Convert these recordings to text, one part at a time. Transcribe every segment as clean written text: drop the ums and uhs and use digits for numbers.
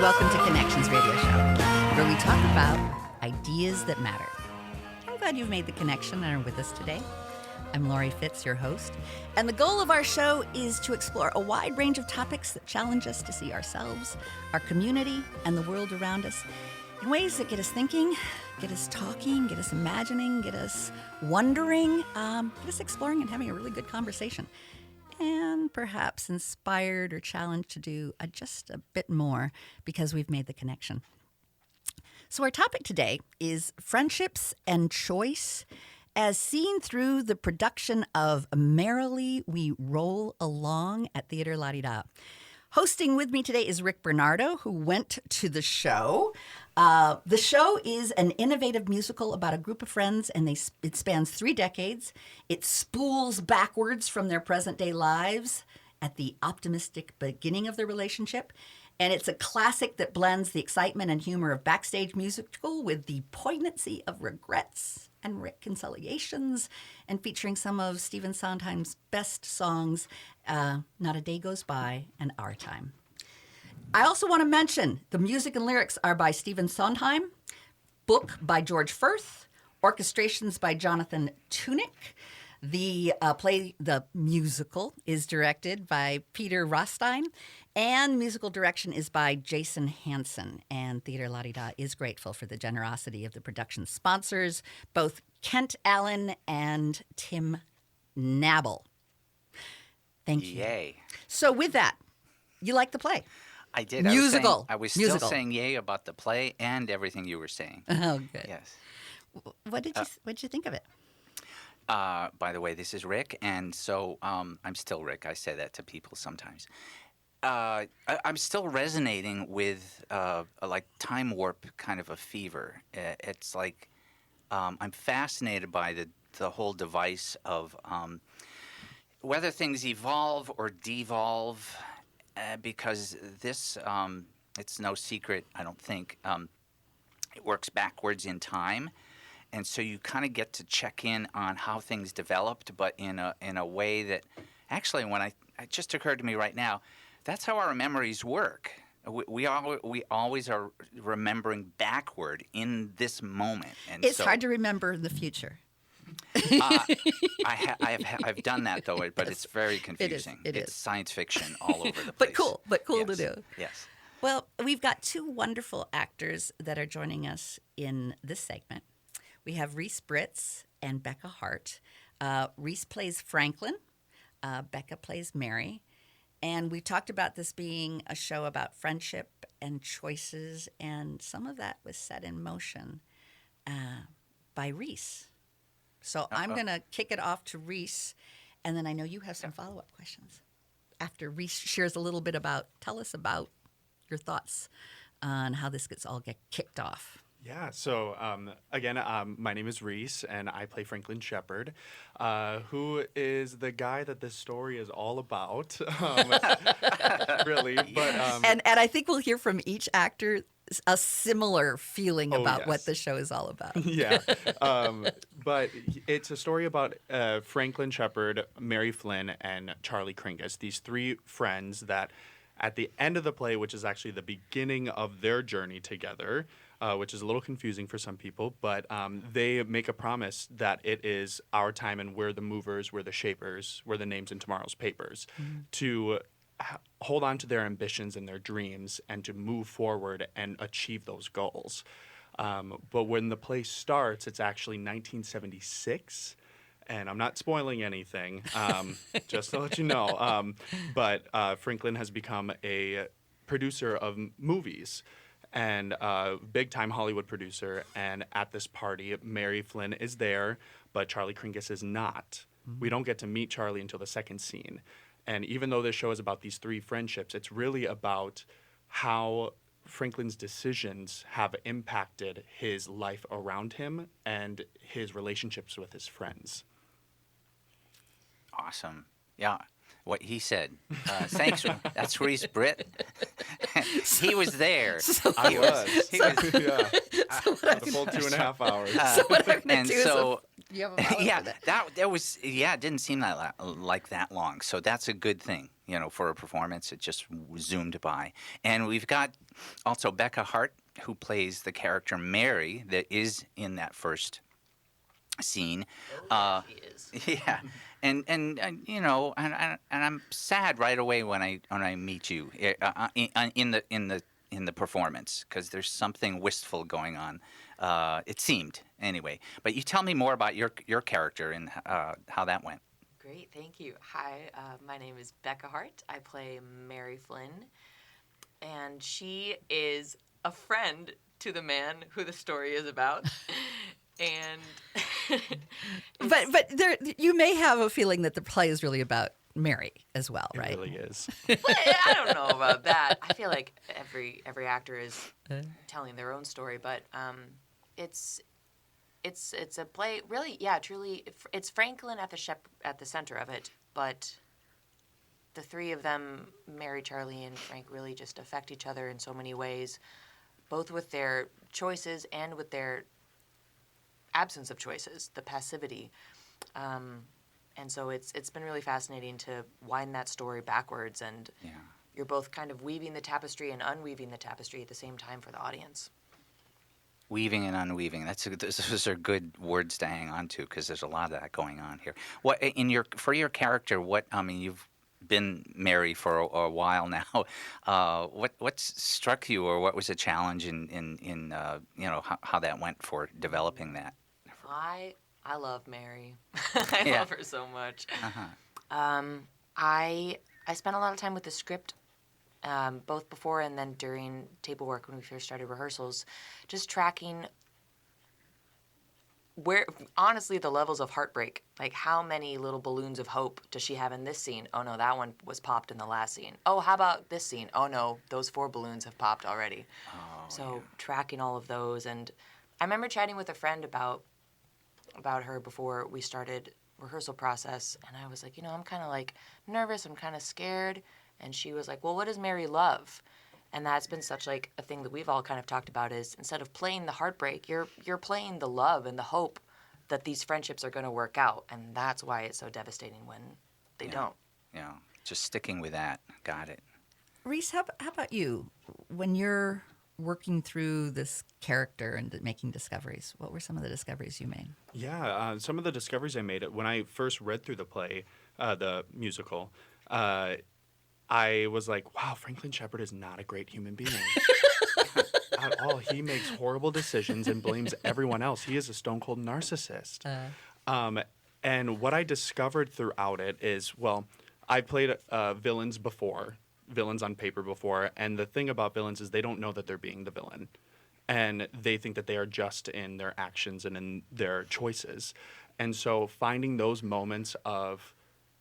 welcome to Connections Radio Show, where we talk about ideas that matter. I'm glad you've made the connection and are with us today. I'm Lori Fitz, your host, and the goal of our show is to explore a wide range of topics that challenge us to see ourselves, our community, and the world around us in ways that get us thinking, get us talking, get us imagining, get us wondering, get us exploring and having a really good conversation. And perhaps inspired or challenged to do just a bit more because we've made the connection. So our topic today is friendships and choice as seen through the production of Merrily We Roll Along at Theater La Di Da. Hosting with me today is Rick Bernardo, who went to the show. The show is an innovative musical about a group of friends, and it spans 3 decades. It spools backwards from their present-day lives at the optimistic beginning of their relationship. And it's a classic that blends the excitement and humor of backstage musical with the poignancy of regrets and reconciliations, and featuring some of Stephen Sondheim's best songs, Not a Day Goes By and Our Time. I also want to mention the music and lyrics are by Stephen Sondheim, book by George Firth, orchestrations by Jonathan Tunick. The musical is directed by Peter Rostein, and musical direction is by Jason Hansen. And Theater La Di Da is grateful for the generosity of the production sponsors, both Kent Allen and Tim Nabble. Thank you. Yay. So with that, you like the play? I did. Musical. I was still saying yay about the play and everything you were saying. Oh, good. Yes. What did you think of it? By the way, this is Rick, and so I'm still Rick. I say that to people sometimes. I'm still resonating with a like time warp kind of a fever. It's like I'm fascinated by the whole device of whether things evolve or devolve, because this it's no secret, I don't think, it works backwards in time. And so you kind of get to check in on how things developed, but in a way that actually, it just occurred to me right now, that's how our memories work. We always are remembering backward in this moment. And it's hard to remember in the future. I've done that though, but it's very confusing. It's science fiction all over the place. But cool Yes. to do. Yes. Well, we've got 2 wonderful actors that are joining us in this segment. We have Reese Britz and Becca Hart. Reese plays Franklin. Becca plays Mary. And we talked about this being a show about friendship and choices, and some of that was set in motion by Reese. So I'm going to kick it off to Reese, and then I know you have some follow-up questions. After Reese shares a little bit tell us about your thoughts on how this gets kicked off. Yeah, so again, my name is Reese, and I play Franklin Shepard, who is the guy that this story is all about, really. But and I think we'll hear from each actor a similar feeling about what the show is all about. Yeah, but it's a story about Franklin Shepard, Mary Flynn, and Charlie Kringus, these 3 friends that at the end of the play, which is actually the beginning of their journey together, which is a little confusing for some people, but they make a promise that it is our time and we're the movers, we're the shapers, we're the names in tomorrow's papers, to hold on to their ambitions and their dreams and to move forward and achieve those goals. But when the play starts, it's actually 1976. And I'm not spoiling anything, just to let you know. But Franklin has become a producer of movies, and big-time Hollywood producer. And at this party, Mary Flynn is there, but Charlie Kringus is not. Mm-hmm. We don't get to meet Charlie until the second scene. And even though this show is about these 3 friendships, it's really about how Franklin's decisions have impacted his life around him and his relationships with his friends. Awesome. Yeah. What he said. Thanks. That's Reese Britt. he was there. I was. He was Yeah. what The full 2.5 hours. So what I'm gonna and do is so you have a follow-up yeah, for that. that was it didn't seem like that long. So that's a good thing, for a performance. It just zoomed by. And we've got also Becca Hart, who plays the character Mary that is in that first scene. He is. Yeah, and I'm sad right away when I meet you in the performance, because there's something wistful going on. It seemed anyway. But you tell me more about your character and how that went. Great, thank you. Hi, my name is Becca Hart. I play Mary Flynn, and she is a friend to the man who the story is about. And But there, you may have a feeling that the play is really about Mary as well, It right? really is. I don't know about that. I feel like every actor is telling their own story, but it's a play. Really, yeah, truly, it's Franklin at the center of it, but the three of them, Mary, Charlie, and Frank, really just affect each other in so many ways, both with their choices and with their absence of choices, the passivity. And so it's been really fascinating to wind that story backwards, and Yeah. you're both kind of weaving the tapestry and unweaving the tapestry at the same time for the audience. Weaving and unweaving. Those are good words to hang on to, because there's a lot of that going on here. What for your character? You've been Mary for a while now. What struck you, or what was a challenge in how that went for developing that? I love Mary. I Yeah. love her so much. Uh-huh. I spent a lot of time with the script, both before and then during table work when we first started rehearsals, just tracking honestly the levels of heartbreak. Like, how many little balloons of hope does she have in this scene? Oh no, that one was popped in the last scene. Oh, how about this scene? Oh no, those 4 balloons have popped already. So tracking all of those. And I remember chatting with a friend about her before we started rehearsal process, and I was like, I'm kind of like nervous, I'm kind of scared. And she was like, well, what does Mary love? And that's been such like a thing that we've all kind of talked about, is instead of playing the heartbreak, you're playing the love and the hope that these friendships are going to work out. And that's why it's so devastating when they don't. Yeah, just sticking with that. Got it. Reese, how about you? When you're working through this character and making discoveries, what were some of the discoveries you made? Yeah, some of the discoveries I made when I first read through the play, the musical, I was like, wow, Franklin Shepard is not a great human being. At all. He makes horrible decisions and blames everyone else. He is a stone cold narcissist. And what I discovered throughout it is, well, I played villains on paper before, and the thing about villains is they don't know that they're being the villain. And they think that they are just in their actions and in their choices. And so finding those moments of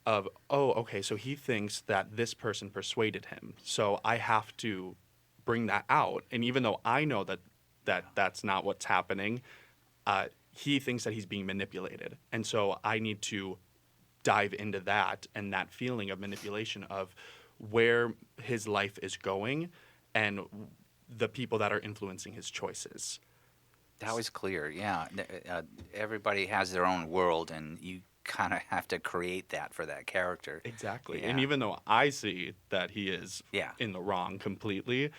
oh, okay, so he thinks that this person persuaded him, so I have to bring that out. And even though I know that's not what's happening, he thinks that he's being manipulated. And so I need to dive into that and that feeling of manipulation of where his life is going and the people that are influencing his choices. That was clear. Yeah, everybody has their own world, and you kind of have to create that for that character. Exactly. Yeah. And even though I see that he is Yeah. in the wrong completely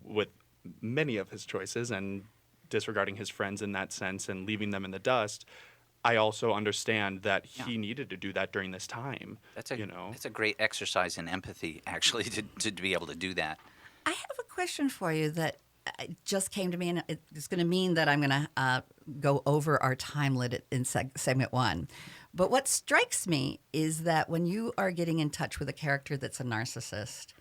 with many of his choices and disregarding his friends in that sense and leaving them in the dust, I also understand that he needed to do that during this time. That's a great exercise in empathy, actually, to be able to do that. I have a question for you that just came to me, and it's going to mean that I'm going to go over our time limit in segment 1. But what strikes me is that when you are getting in touch with a character that's a narcissist,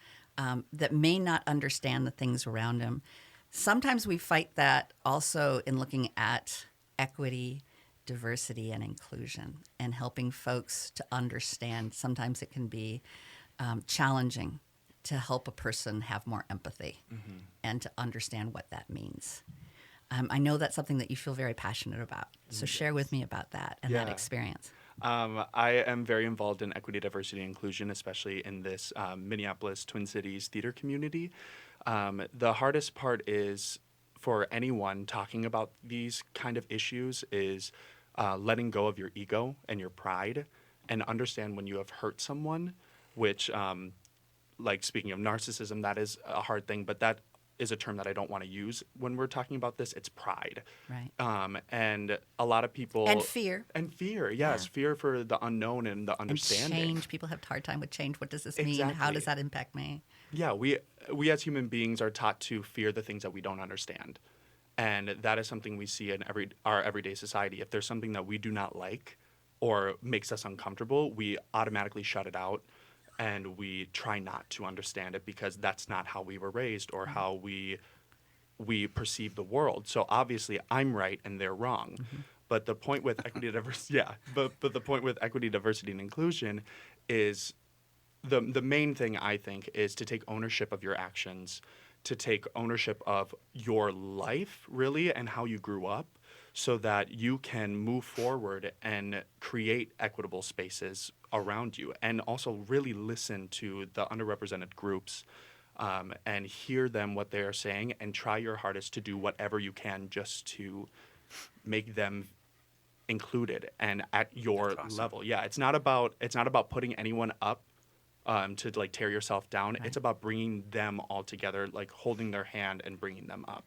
that may not understand the things around him, sometimes we fight that also in looking at equity, diversity, and inclusion, and helping folks to understand. Sometimes it can be challenging to help a person have more empathy and to understand what that means. I know that's something that you feel very passionate about. So share with me about that and that Yeah. experience. I am very involved in equity, diversity, and inclusion, especially in this Minneapolis, Twin Cities theater community. The hardest part is for anyone talking about these kind of issues is letting go of your ego and your pride and understand when you have hurt someone, which, like speaking of narcissism, that is a hard thing, but that is a term that I don't want to use when we're talking about this. It's pride. Right. And a lot of people... And fear. And fear, yes. Yeah. Fear for the unknown and the understanding. And change. People have a hard time with change. What does this mean? How Exactly. does that impact me? Yeah, we as human beings are taught to fear the things that we don't understand. And that is something we see in our everyday society. If there's something that we do not like or makes us uncomfortable, we automatically shut it out and we try not to understand it because that's not how we were raised or how we perceive the world. So obviously I'm right and they're wrong. But the point with equity, diversity, but the point with equity, diversity, and inclusion is the main thing, I think, is to take ownership of your actions, to take ownership of your life, really, and how you grew up, so that you can move forward and create equitable spaces around you, and also really listen to the underrepresented groups and hear them, what they are saying, and try your hardest to do whatever you can just to make them included and at your That's awesome. level. Yeah, it's not about putting anyone up to like tear yourself down. Right. It's about bringing them all together, like holding their hand and bringing them up.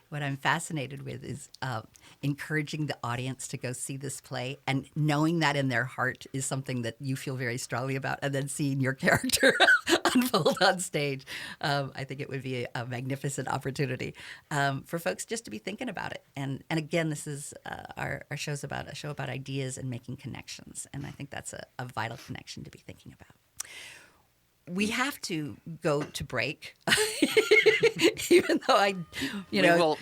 What I'm fascinated with is encouraging the audience to go see this play and knowing that in their heart is something that you feel very strongly about, and then seeing your character unfold on stage. I think it would be a magnificent opportunity for folks just to be thinking about it. And again, this is our show's about a show about ideas and making connections. And I think that's a vital connection to be thinking about. We have to go to break, even though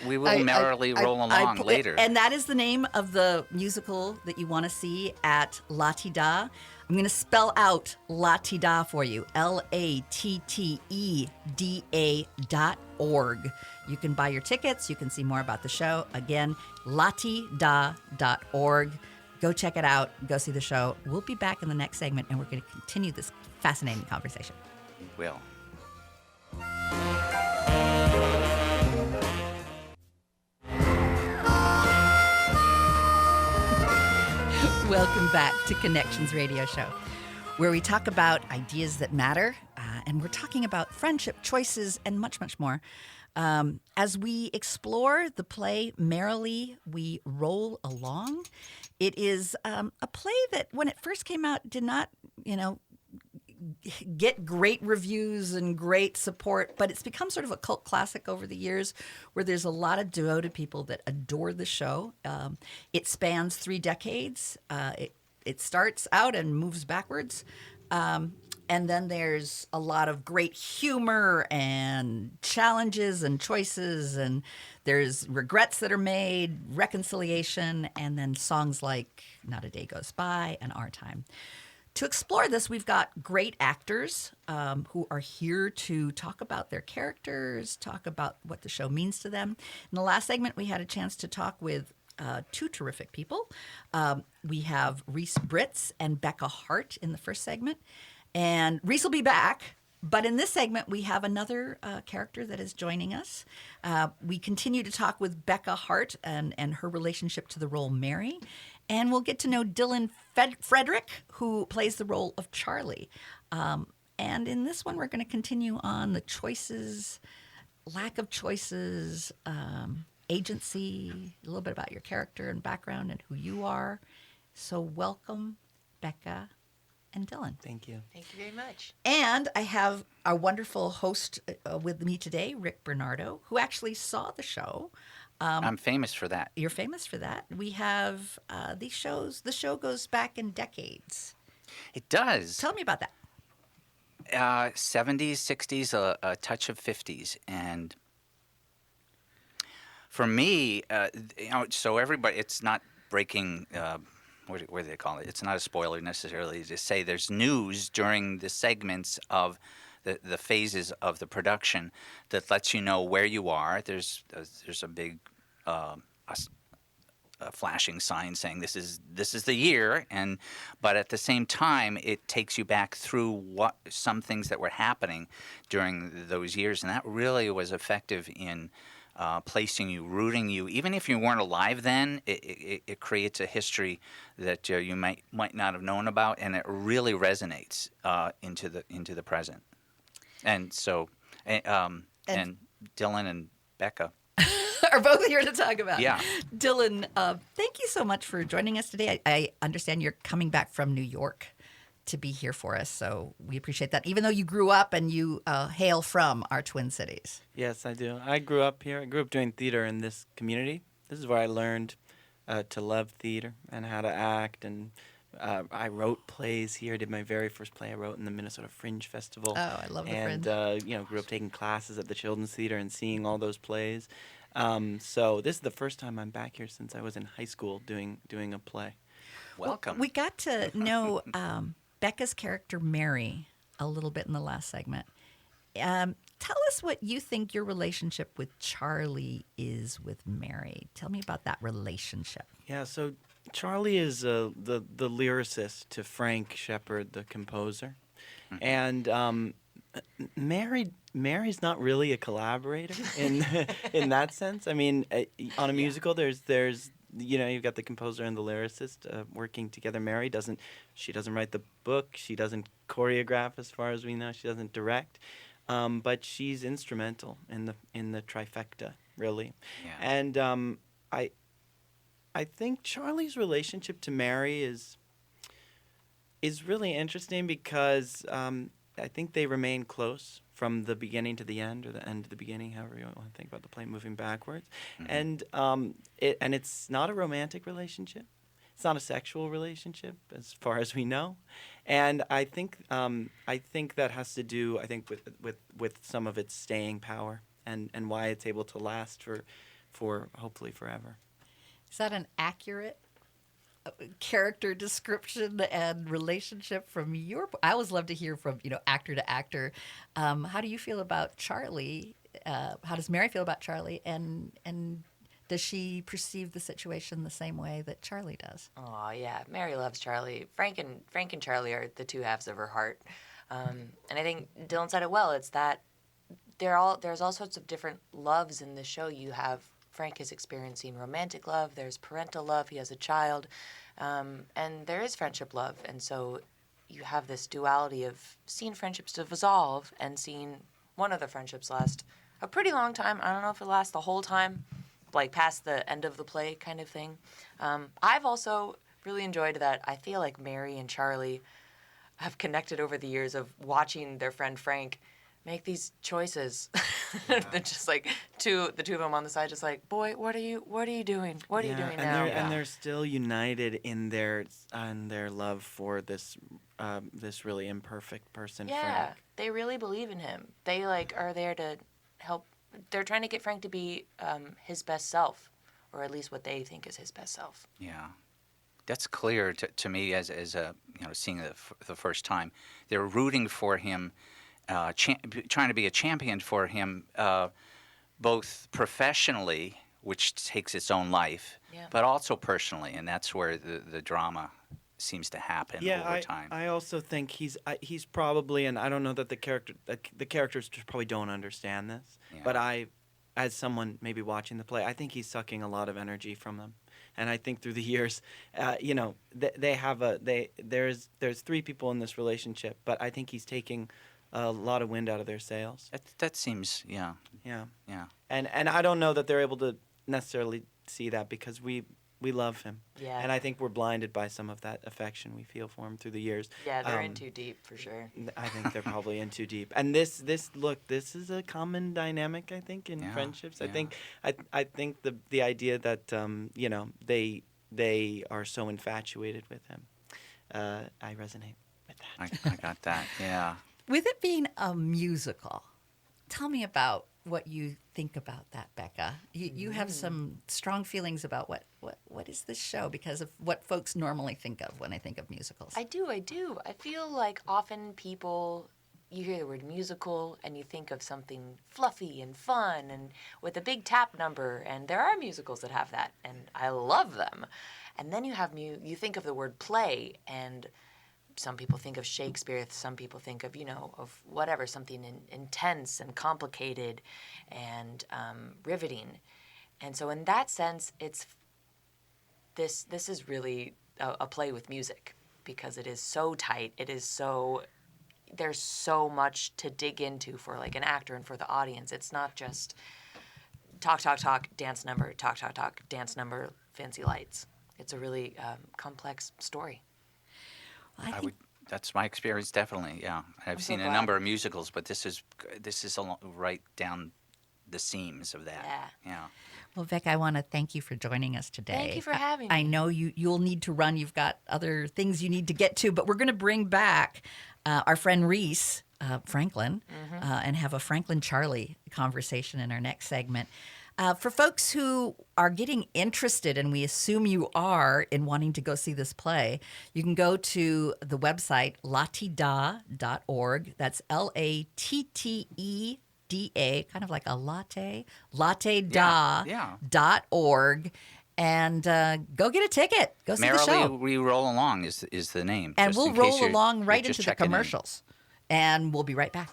we will merrily roll along later. And that is the name of the musical that you want to see at Lattida. I'm going to spell out Lattida for you, LATTEDA.org. You can buy your tickets. You can see more about the show. Again, Lattida.org. Go check it out. Go see the show. We'll be back in the next segment, and we're going to continue this fascinating conversation. Will. Welcome back to Connections Radio Show, where we talk about ideas that matter, and we're talking about friendship, choices, and much, much more. As we explore the play Merrily We Roll Along, it is a play that when it first came out did not, get great reviews and great support, but it's become sort of a cult classic over the years where there's a lot of devoted people that adore the show. It spans 3 decades. It starts out and moves backwards. And then there's a lot of great humor and challenges and choices, and there's regrets that are made, reconciliation, and then songs like Not a Day Goes By and Our Time. To explore this, we've got great actors who are here to talk about their characters, talk about what the show means to them. In the last segment, we had a chance to talk with 2 terrific people. We have Reese Britz and Becca Hart in the first segment. And Reese will be back. But in this segment, we have another character that is joining us. We continue to talk with Becca Hart and her relationship to the role Mary. And we'll get to know Dylan Frederick, who plays the role of Charlie. And in this one, we're going to continue on the choices, lack of choices, agency, a little bit about your character and background and who you are. So welcome, Becca and Dylan. Thank you. Thank you very much. And I have our wonderful host with me today, Rick Bernardo, who actually saw the show. I'm famous for that. You're famous for that. We have these shows. The show goes back in decades. It does. Tell me about that. 70s, 60s, a touch of 50s. And for me, so everybody, it's not breaking, what do they call it? It's not a spoiler necessarily to say there's news during the segments of the phases of the production that lets you know where you are. There's a big a flashing sign saying this is the year, but at the same time it takes you back through some things that were happening during those years, and that really was effective in placing you, rooting you, even if you weren't alive then. It creates a history that you might not have known about, and it really resonates into the present. And so, and Dylan and Becca are both here to talk about. Yeah. Dylan, thank you so much for joining us today. I understand you're coming back from New York to be here for us, so we appreciate that, even though you grew up and you hail from our Twin Cities. Yes, I do. I grew up here. I grew up doing theater in this community. This is where I learned to love theater and how to act, and I wrote plays here. I did my very first play I wrote in the Minnesota Fringe Festival. Oh, I love the and, Fringe. Grew up taking classes at the Children's Theater and seeing all those plays. So this is the first time I'm back here since I was in high school doing a play. welcome. We got to know Becca's character Mary a little bit in the last segment. Tell us what you think your relationship with Charlie is with Mary. Tell me about that relationship. Yeah, so Charlie is the lyricist to Frank Shepard, the composer, and Mary's not really a collaborator in that sense. I mean, on a musical, there's you've got the composer and the lyricist working together. Mary doesn't write the book. She doesn't choreograph, as far as we know. She doesn't direct, but she's instrumental in the trifecta, really. Yeah. And I think Charlie's relationship to Mary is really interesting because I think they remain close from the beginning to the end, or the end to the beginning, however you want to think about the play moving backwards. And it's not a romantic relationship. It's not a sexual relationship, as far as we know. And I think that has to do, with some of its staying power and why it's able to last for hopefully forever. Is that an accurate character description and relationship from your? I always love to hear from actor to actor. How do you feel about Charlie? How does Mary feel about Charlie? And does she perceive the situation the same way that Charlie does? Oh yeah, Mary loves Charlie. Frank and Charlie are the two halves of her heart, and I think Dylan said it well. It's that there's all sorts of different loves in the show. You have Frank is experiencing romantic love. There's parental love. He has a child, and there is friendship love. And so you have this duality of seeing friendships dissolve and seeing one of the friendships last a pretty long time. I don't know if it lasts the whole time, like past the end of the play kind of thing. I've also really enjoyed that. I feel like Mary and Charlie have connected over the years of watching their friend Frank make these choices. They're just like the two of them on the side, just like, boy, what are you doing? What are you doing now? And they're still united in their love for this really imperfect person. Yeah, Frank. they really believe in him. They are there to help. They're trying to get Frank to be his best self, or at least what they think is his best self. Yeah, that's clear to me as seeing it the first time. They're rooting for him, trying to be a champion for him, both professionally, which takes its own life, but also personally, and that's where the drama seems to happen over time. I also think he's probably, and I don't know that the characters probably don't understand this, but as someone maybe watching the play, I think he's sucking a lot of energy from them. And I think through the years, there's three people in this relationship, but I think he's taking a lot of wind out of their sails. That seems, yeah. And I don't know that they're able to necessarily see that because we love him. Yeah. And I think we're blinded by some of that affection we feel for him through the years. Yeah, they're in too deep for sure. I think they're probably in too deep. And this is a common dynamic, I think, in friendships. Yeah. I think the idea that they are so infatuated with him. I resonate with that. I got that. Yeah. With it being a musical, tell me about what you think about that, Becca. You have some strong feelings about what is this show because of what folks normally think of when they think of musicals. I do. I feel like often people, you hear the word musical and you think of something fluffy and fun and with a big tap number, and there are musicals that have that, and I love them. And then you have you think of the word play, and some people think of Shakespeare, some people think of, of whatever, something intense and complicated and riveting. And so in that sense, it's this is really a play with music, because it is so tight, there's so much to dig into for like an actor and for the audience. It's not just talk, dance number, talk, dance number, fancy lights. It's a really complex story. Well, That's my experience, definitely. Yeah, I've so seen a glad. number of musicals, but this is right down the seams of that. Yeah. Well, Vic, I want to thank you for joining us today. Thank you for having I me. know you'll need to run. You've got other things you need to get to, but we're going to bring back our friend Reese Franklin and have a Franklin Charlie conversation in our next segment. For folks who are getting interested, and we assume you are, in wanting to go see this play, you can go to the website lattida.org. That's LATTEDA, kind of like a latte, latteda.org. And go get a ticket. Go see the show. Merrily We Roll Along is the name. And just we'll in case roll along you're right just into the checking in. commercials. And we'll be right back.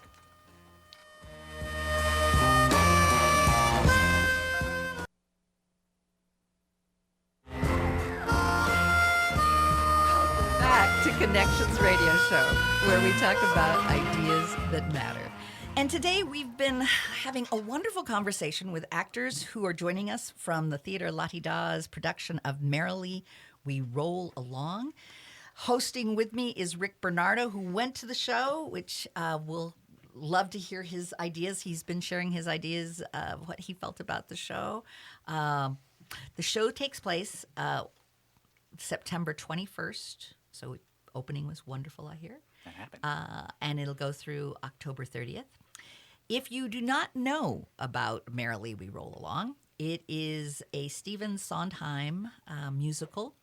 Back to Connections Radio Show, where we talk about ideas that matter. And today we've been having a wonderful conversation with actors who are joining us from the Theater Lattida's production of Merrily We Roll Along. Hosting with me is Rick Bernardo, who went to the show, which we'll love to hear his ideas. He's been sharing his ideas of what he felt about the show. The show takes place September 21st, so opening was wonderful, I hear. That happened. And it'll go through October 30th. If you do not know about Merrily We Roll Along, it is a Stephen Sondheim musical.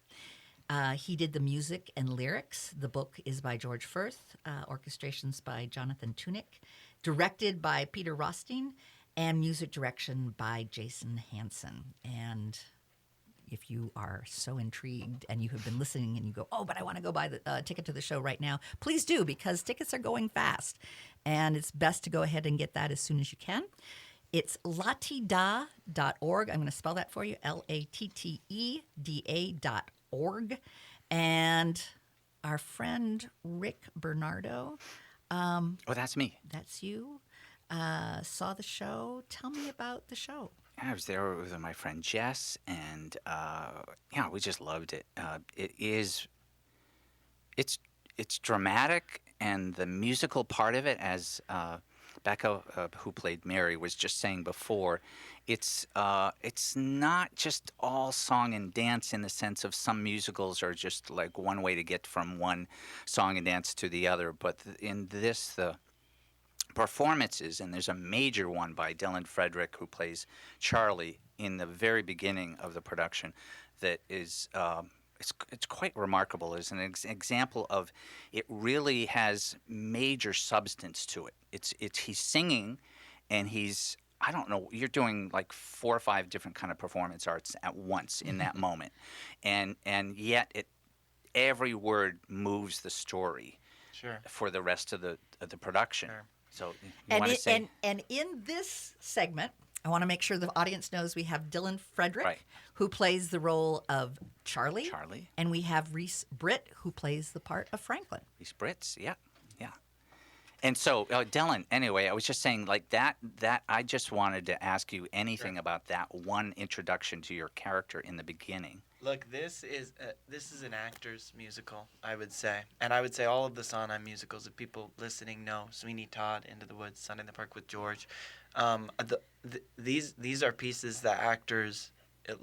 He did the music and lyrics. The book is by George Firth, orchestrations by Jonathan Tunick, directed by Peter Rothstein, and music direction by Jason Hansen. And if you are so intrigued and you have been listening and you go, oh, but I want to go buy the ticket to the show right now, please do, because tickets are going fast. And it's best to go ahead and get that as soon as you can. It's lattida.org. I'm going to spell that for you, LATTEDA.org. And our friend Rick Bernardo, Oh, that's me. that's you, saw the show. Tell me about the show. I was there with my friend Jess, and we just loved it. It's dramatic, and the musical part of it, as Becca, who played Mary, was just saying before, it's not just all song and dance in the sense of some musicals are just like one way to get from one song and dance to the other, but in this, the performances, and there's a major one by Dylan Frederick, who plays Charlie in the very beginning of the production, that is it's quite remarkable. It's an example of it really has major substance to it. It's he's singing, and he's, I don't know, you're doing like 4 or 5 different kind of performance arts at once in that moment, and yet every word moves the story for the rest of the production. Sure. So you want to say, and in this segment, I want to make sure the audience knows we have Dylan Frederick, Right. who plays the role of Charlie. Charlie. And we have Reese Britt, who plays the part of Franklin. these Brits, yeah. And so, Dylan, anyway, I was just saying, like, that I just wanted to ask you anything about that one introduction to your character in the beginning. Look, this is an actor's musical, I would say, and I would say all of the Sondheim musicals. If people listening know, Sweeney Todd, Into the Woods, Sunday in the Park with George, these are pieces that actors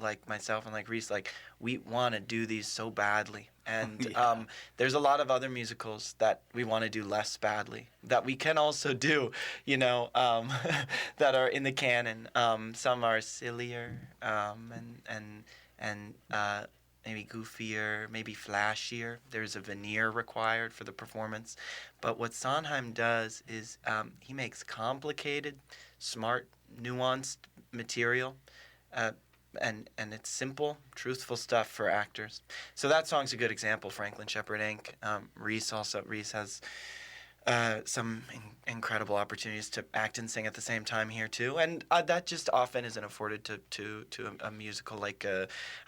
like myself and like Reese, like, we want to do these so badly, and there's a lot of other musicals that we want to do less badly that we can also do, that are in the canon. Some are sillier, and maybe goofier, maybe flashier. There's a veneer required for the performance. But what Sondheim does is he makes complicated, smart, nuanced material. And it's simple, truthful stuff for actors. So that song's a good example, Franklin Shepherd Inc. Reese has some incredible opportunities to act and sing at the same time here too, and that just often isn't afforded to a musical like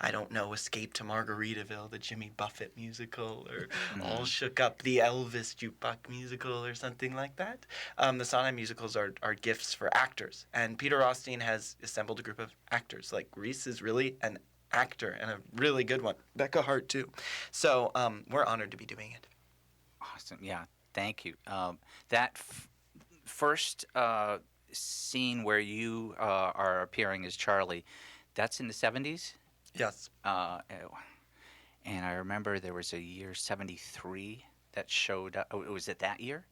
I don't know, Escape to Margaritaville, the Jimmy Buffett musical, or All Shook Up, the Elvis jukebox musical, or something like that. The Sondheim musicals are gifts for actors, and Peter Rothstein has assembled a group of actors. Like Reese is really an actor and a really good one. Becca Hart too. So we're honored to be doing it. Awesome. Yeah. Thank you. That first scene where you are appearing as Charlie, that's in the 70s? Yes. And I remember there was a year 73 that showed up. Oh, was it that year?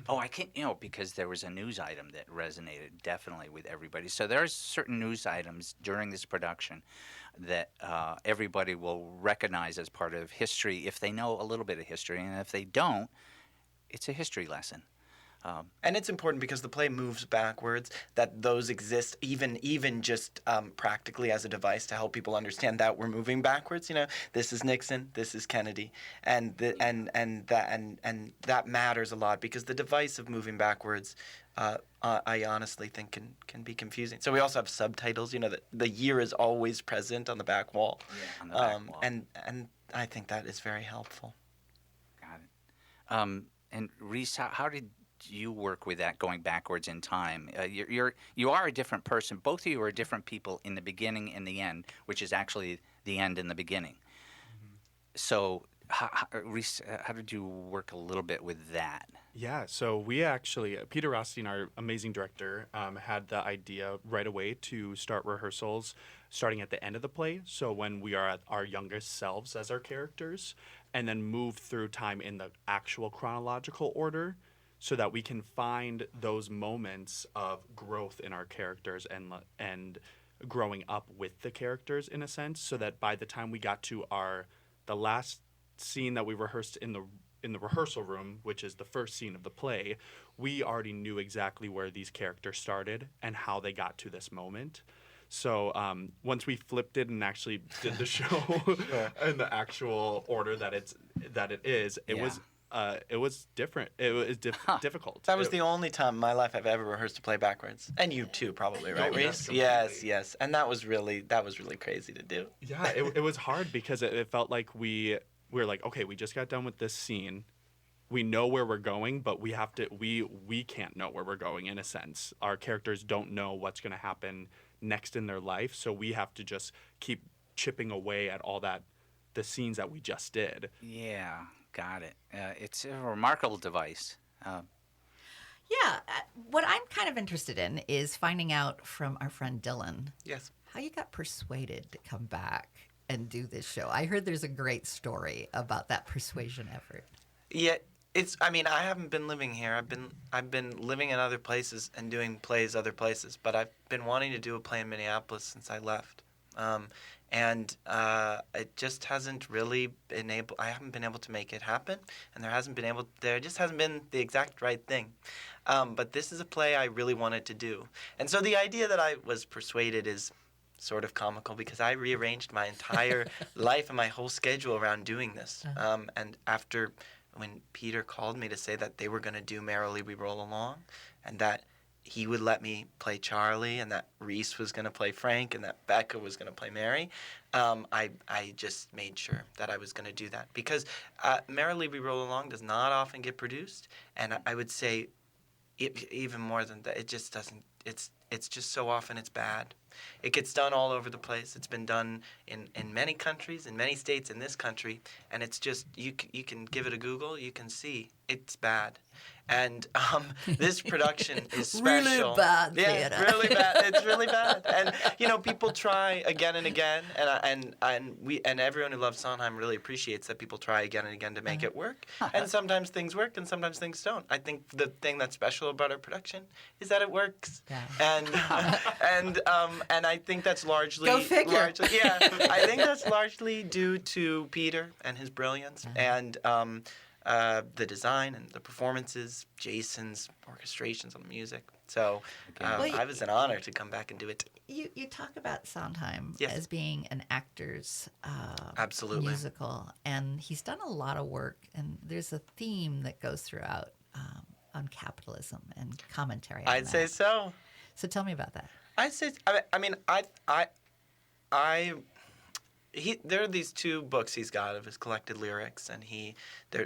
Oh, I can't, because there was a news item that resonated definitely with everybody. So there's certain news items during this production that everybody will recognize as part of history if they know a little bit of history. And if they don't, it's a history lesson. And it's important because the play moves backwards, that those exist even just practically as a device to help people understand that we're moving backwards. This is Nixon, this is Kennedy, and that matters a lot because the device of moving backwards, I honestly think can be confusing. So we also have subtitles. That the year is always present on the back wall. Yeah, on the back wall. And I think that is very helpful. Got it. And Reese, how did you work with that going backwards in time? You are a different person. Both of you are different people in the beginning and the end, which is actually the end and the beginning. Mm-hmm. So, Reese, how did you work a little bit with that? Yeah, so we actually, Peter Rothstein, our amazing director, had the idea right away to start rehearsals starting at the end of the play. So when we are at our youngest selves as our characters, and then move through time in the actual chronological order so that we can find those moments of growth in our characters and growing up with the characters in a sense, so that by the time we got to the last scene that we rehearsed in the rehearsal room, which is the first scene of the play, we already knew exactly where these characters started and how they got to this moment. So once we flipped it and actually did the show in the actual order that it is, it was different. It was difficult. That was the only time in my life I've ever rehearsed a play backwards, and you too, probably, right, Reese? Yes, and that was really crazy to do. Yeah, it was hard because it felt like we were like, okay, we just got done with this scene. We know where we're going, but we have to. We can't know where we're going in a sense. Our characters don't know what's going to happen next in their life, so we have to just keep chipping away at all the scenes that we just did. Yeah, got it. It's a remarkable device. What I'm kind of interested in is finding out from our friend Dylan. Yes. How you got persuaded to come back and do this show. I heard there's a great story about that persuasion effort. Yeah, I haven't been living here. I've been living in other places and doing plays other places, but I've been wanting to do a play in Minneapolis since I left. And it just hasn't really been able. I haven't been able to make it happen, and there just hasn't been the exact right thing. But this is a play I really wanted to do, and so the idea that I was persuaded is sort of comical because I rearranged my entire life and my whole schedule around doing this. And when Peter called me to say that they were going to do Merrily We Roll Along, and that he would let me play Charlie, and that Reese was going to play Frank, and that Becca was going to play Mary, I just made sure that I was going to do that. Because Merrily We Roll Along does not often get produced, and I would say even more than that, it just doesn't, it's just so often it's bad. It gets done all over the place. It's been done in many countries, in many states in this country, and it's just, you can give it a Google, you can see it's bad. And this production is special. Really bad yeah, theater. Really bad. It's really bad. And people try again and again, and everyone who loves Sondheim really appreciates that people try again and again to make it work. And sometimes things work, and sometimes things don't. I think the thing that's special about our production is that it works. Yeah. and I think that's largely Go figure. Yeah, I think that's largely due to Peter and his brilliance and the design and the performances, Jason's orchestrations on the music. So Well, it was an honor to come back and do it. You talk about Sondheim Yes. as being an actor's Absolutely. musical, and he's done a lot of work, and there's a theme that goes throughout on capitalism and commentary on I'd say that. so. So tell me about that. I'd say. There are these two books he's got of his collected lyrics, and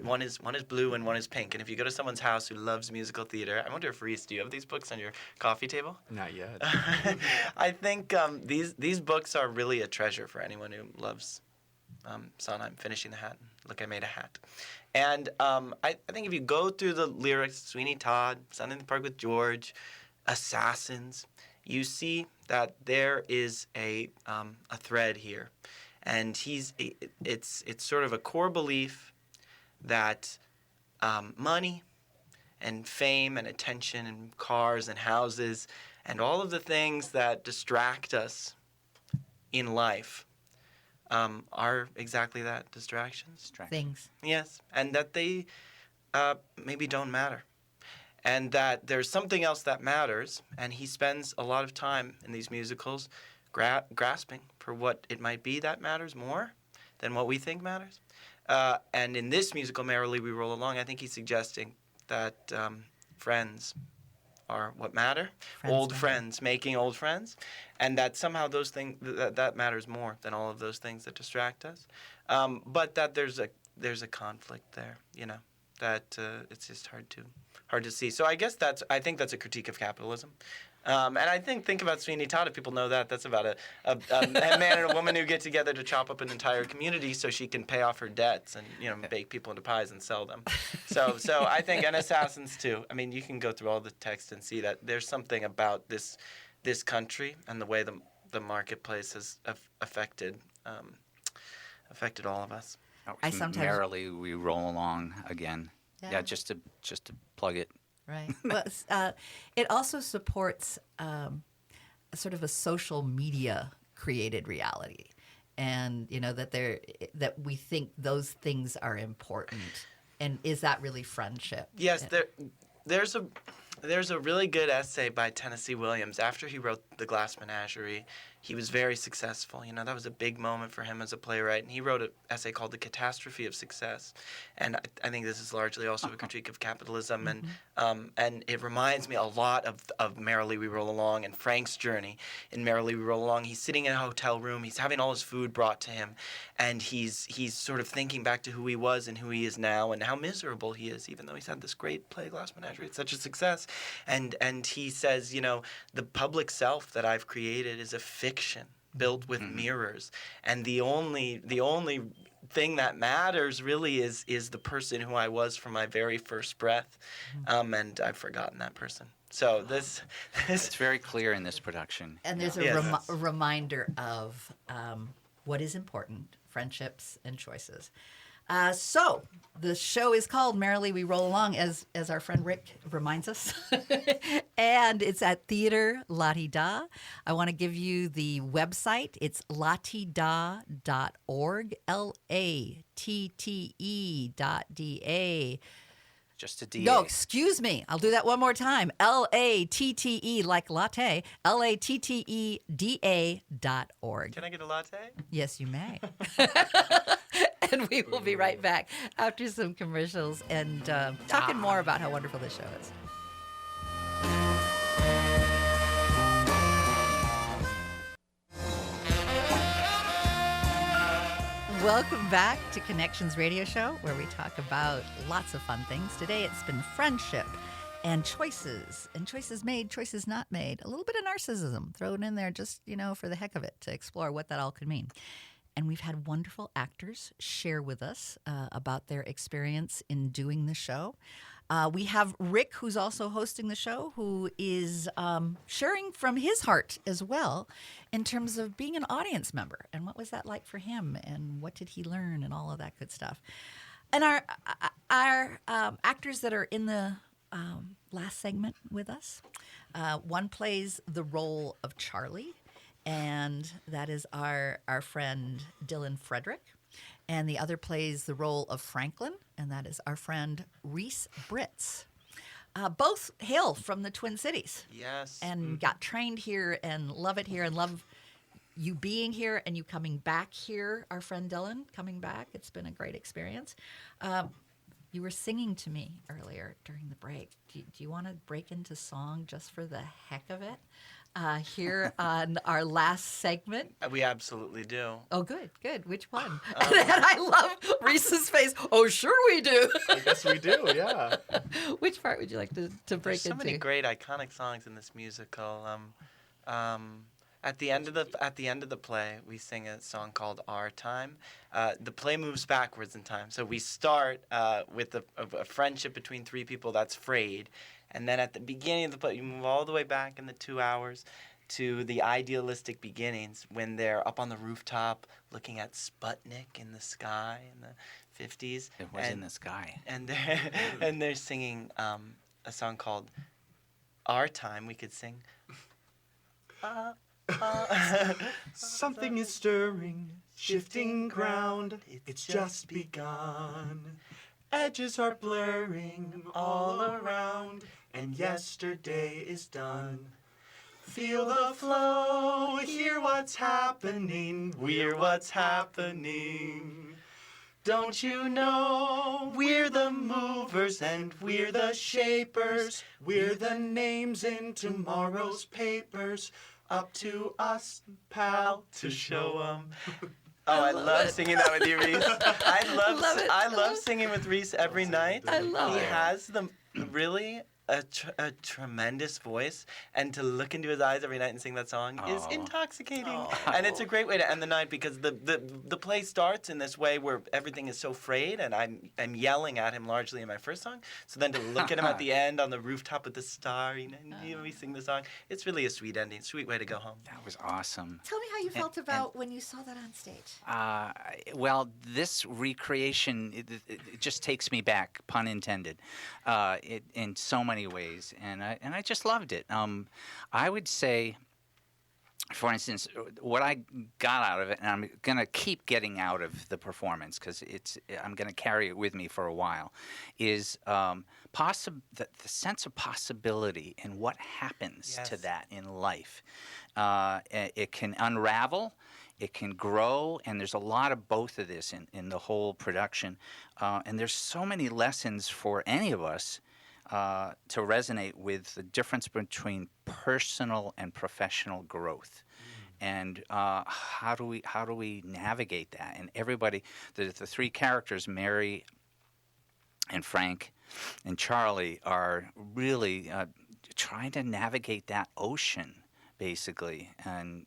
one is blue and one is pink. And if you go to someone's house who loves musical theater, I wonder if Reese, do you have these books on your coffee table? Not yet. I think these books are really a treasure for anyone who loves Sondheim. Finishing the Hat. Look, I made a hat. And I think if you go through the lyrics, Sweeney Todd, Sunday in the Park with George, Assassins, you see that there is a thread here. And it's sort of a core belief that money and fame and attention and cars and houses and all of the things that distract us in life are exactly that, distractions. Things. Yes, and that they maybe don't matter. And that there's something else that matters, and he spends a lot of time in these musicals grasping for what it might be that matters more than what we think matters. And in this musical, Merrily We Roll Along, I think he's suggesting that friends are what matter, old friends, making old friends, and that somehow those things that matters more than all of those things that distract us. But that there's a conflict there, that it's just hard to see. So I guess I think that's a critique of capitalism. And I think about Sweeney Todd, if people know that, that's about a man and a woman who get together to chop up an entire community so she can pay off her debts and, bake people into pies and sell them. So I think, and Assassins too. I mean, you can go through all the text and see that there's something about this country and the way the marketplace has affected all of us. I sometimes- Merrily we roll along again. Yeah. Yeah, just to plug it. Right. Well, it also supports sort of a social media created reality, and that we think those things are important. And is that really friendship? Yes, there's a really good essay by Tennessee Williams after he wrote The Glass Menagerie. He was very successful. That was a big moment for him as a playwright. And he wrote an essay called The Catastrophe of Success. And I think this is largely also a critique of capitalism. And it reminds me a lot of Merrily We Roll Along and Frank's journey in Merrily We Roll Along. He's sitting in a hotel room. He's having all his food brought to him. And he's sort of thinking back to who he was and who he is now and how miserable he is, even though he's had this great play, Glass Menagerie. It's such a success. And he says, the public self that I've created is a fiction built with mirrors, and the only thing that matters really is the person who I was from my very first breath, and I've forgotten that person. So this It's very clear in this production. And there's a reminder of what is important, friendships and choices. So the show is called Merrily We Roll Along, as our friend Rick reminds us. And it's at Theater La-Ti-Da. I want to give you the website. It's latida.org, LATTE.DA. Just a DA. No, excuse me. I'll do that one more time. LATTE, like latte, LATTEDA.org. Can I get a latte? Yes, you may. And we will be right back after some commercials and talking more about how wonderful this show is. Welcome back to Connections Radio Show, where we talk about lots of fun things. Today it's been friendship and choices made, choices not made. A little bit of narcissism thrown in there just, for the heck of it, to explore what that all could mean. And we've had wonderful actors share with us about their experience in doing the show. We have Rick, who's also hosting the show, who is sharing from his heart as well in terms of being an audience member. And what was that like for him? And what did he learn? And all of that good stuff. And our actors that are in the last segment with us. One plays the role of Charlie, and that is our friend Dylan Frederick. And the other plays the role of Franklin, and that is our friend Reese Britz. Both hail from the Twin Cities. Yes. And got trained here and love it here and love you being here and you coming back here. Our friend Dylan coming back. It's been a great experience. You were singing to me earlier during the break. Do you want to break into song just for the heck of it here on our last segment? We absolutely do. Oh, good. Which one? And I love Reese's face. Oh, sure we do. I guess we do, yeah. Which part would you like to break There's so into? many great iconic songs in this musical. At the end of the play, we sing a song called "Our Time." The play moves backwards in time, so we start with a friendship between three people that's frayed, and then at the beginning of the play, you move all the way back in the 2 hours to the idealistic beginnings when they're up on the rooftop looking at Sputnik in the sky in the 50s. It was in the sky. And they're singing a song called "Our Time." We could sing. Something is stirring, shifting ground. It's just begun. Edges are blurring all around, and yesterday is done. Feel the flow, hear what's happening. We're what's happening. Don't you know we're the movers and we're the shapers. We're the names in tomorrow's papers. Up to us, pal, to show 'em. Oh, I love singing that with you, Reese. I love singing with Reese every night. I love Oh. it. He has really a tremendous voice, and to look into his eyes every night and sing that song is Oh. intoxicating. And it's a great way to end the night because the play starts in this way where everything is so frayed, and I'm yelling at him largely in my first song. So then to look at him at the end on the rooftop with the star, we sing the song. It's really a sweet ending, sweet way to go home. That was awesome. Tell me how you felt about when you saw that on stage. Well, this recreation it just takes me back, pun intended, in so many ways, and I just loved it. I would say, for instance, what I got out of it, and I'm gonna keep getting out of the performance because I'm gonna carry it with me for a while, is the sense of possibility and what happens to Yes. that in life. It can unravel. It can grow, and there's a lot of both of this in the whole production. And there's so many lessons for any of us to resonate with the difference between personal and professional growth. And how do we navigate that? And everybody, the three characters, Mary and Frank and Charlie, are really trying to navigate that ocean, basically, and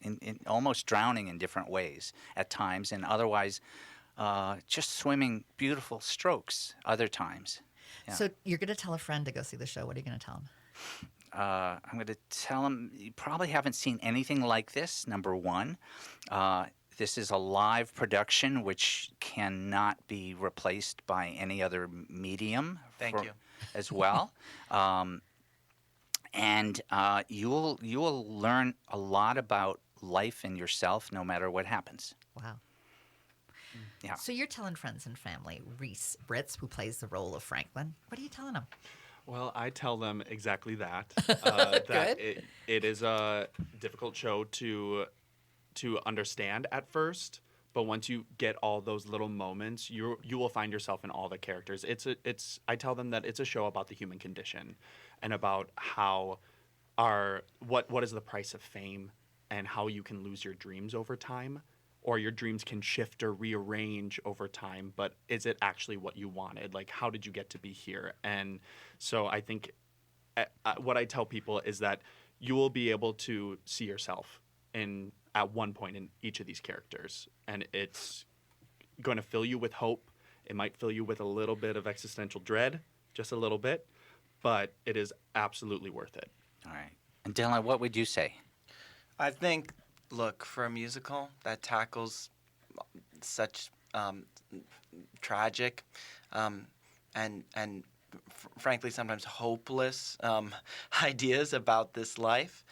in almost drowning in different ways at times, and otherwise just swimming beautiful strokes other times. Yeah. So you're going to tell a friend to go see the show. What are you going to tell him? I'm going to tell them you probably haven't seen anything like this, number one. This is a live production which cannot be replaced by any other medium. Thank you. As well. And you will learn a lot about life and yourself no matter what happens. Wow. Yeah. So you're telling friends and family, Reese Britz, who plays the role of Franklin. What are you telling them? Well, I tell them exactly that. Good. That it is a difficult show to understand at first, but once you get all those little moments, you will find yourself in all the characters. I tell them that it's a show about the human condition, and about how what is the price of fame, and how you can lose your dreams over time, or your dreams can shift or rearrange over time, but is it actually what you wanted? Like, how did you get to be here? And so I think what I tell people is that you will be able to see yourself at one point in each of these characters, and it's going to fill you with hope. It might fill you with a little bit of existential dread, just a little bit, but it is absolutely worth it. All right. And Dylan, what would you say? I think, look, for a musical that tackles such tragic and frankly, sometimes hopeless ideas about this life,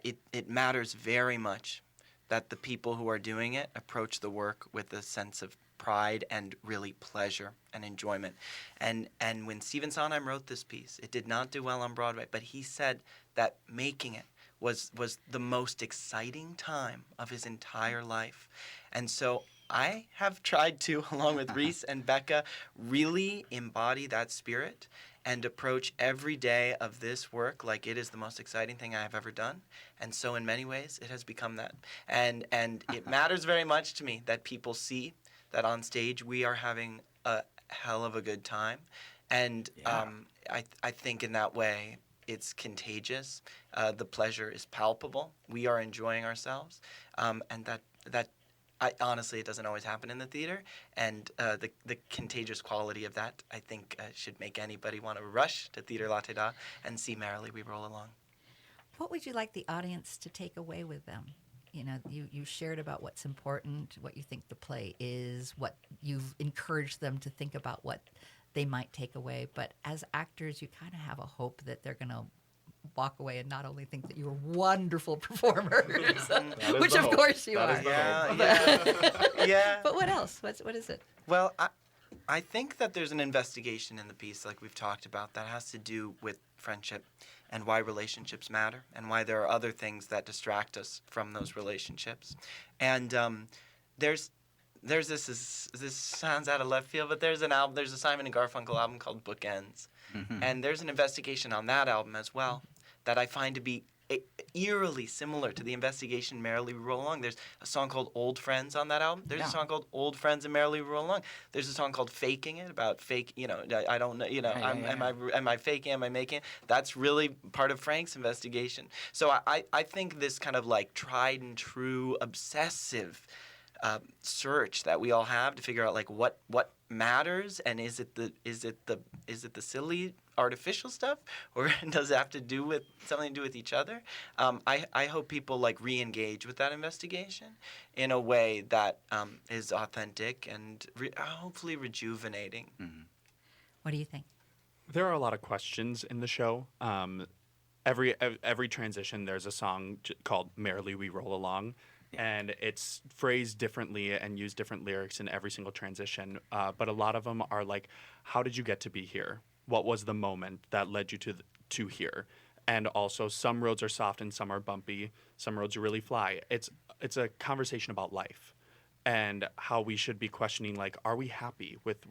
it matters very much that the people who are doing it approach the work with a sense of pride and really pleasure and enjoyment. And when Stephen Sondheim wrote this piece, it did not do well on Broadway, but he said that making it was the most exciting time of his entire life. And so I have tried to, along with Reese and Becca, really embody that spirit and approach every day of this work like it is the most exciting thing I have ever done. And so in many ways, it has become that. And it matters very much to me that people see that on stage we are having a hell of a good time. And I think in that way, it's contagious. The pleasure is palpable. We are enjoying ourselves. And that honestly, it doesn't always happen in the theater, and the contagious quality of that, I think, should make anybody want to rush to Theater La Te Da and see Merrily We Roll Along. What would you like the audience to take away with them? You know, you shared about what's important, what you think the play is, what you've encouraged them to think about what they might take away. But as actors, you kind of have a hope that they're going to walk away and not only think that you're wonderful performers, which of course you are. Yeah. But what else? What is it? Well, I think that there's an investigation in the piece, like we've talked about, that has to do with friendship and why relationships matter and why there are other things that distract us from those relationships. And there's this sounds out of left field, but there's a Simon and Garfunkel album called Bookends. Mm-hmm. And there's an investigation on that album as well that I find to be eerily similar to the investigation Merrily We Roll Along. There's a song called Old Friends on that album. There's a song called Old Friends and Merrily We Roll Along. There's a song called Faking It, about fake, I don't know, am I faking, am I making it? That's really part of Frank's investigation. So I think this kind of like tried and true obsessive search that we all have to figure out like what matters, and is it the silly artificial stuff, or does it have to do with something to do with each other? I hope people like re-engage with that investigation in a way that is authentic and hopefully rejuvenating. Mm-hmm. What do you think? There are a lot of questions in the show. Every transition, there's a song called Merrily We Roll Along. Yeah. And it's phrased differently and use different lyrics in every single transition. But a lot of them are like, how did you get to be here? What was the moment that led you to here? And also, some roads are soft and some are bumpy. Some roads really fly. It's a conversation about life and how we should be questioning, like, are we happy with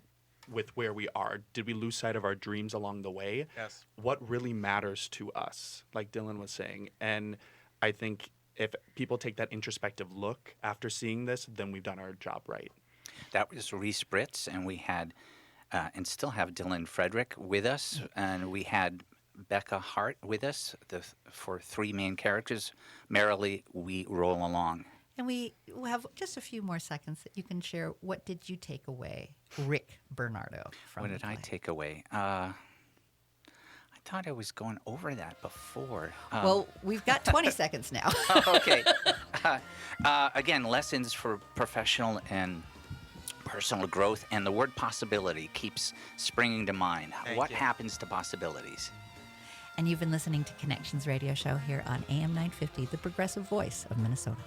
where we are? Did we lose sight of our dreams along the way? Yes. What really matters to us, like Dylan was saying. And I think if people take that introspective look after seeing this, then we've done our job right. That was Reese Britz, and we had, and still have Dylan Frederick with us, and we had Becca Hart with us for three main characters. Merrily We Roll Along. And we have just a few more seconds that you can share. What did you take away, Rick Bernardo, from What the did I play? take away? I thought I was going over that before. Well, we've got 20 seconds now. Okay. Again, lessons for professional and personal growth, and the word possibility keeps springing to mind. What happens to possibilities? And you've been listening to Connections Radio Show here on AM 950, the progressive voice of Minnesota.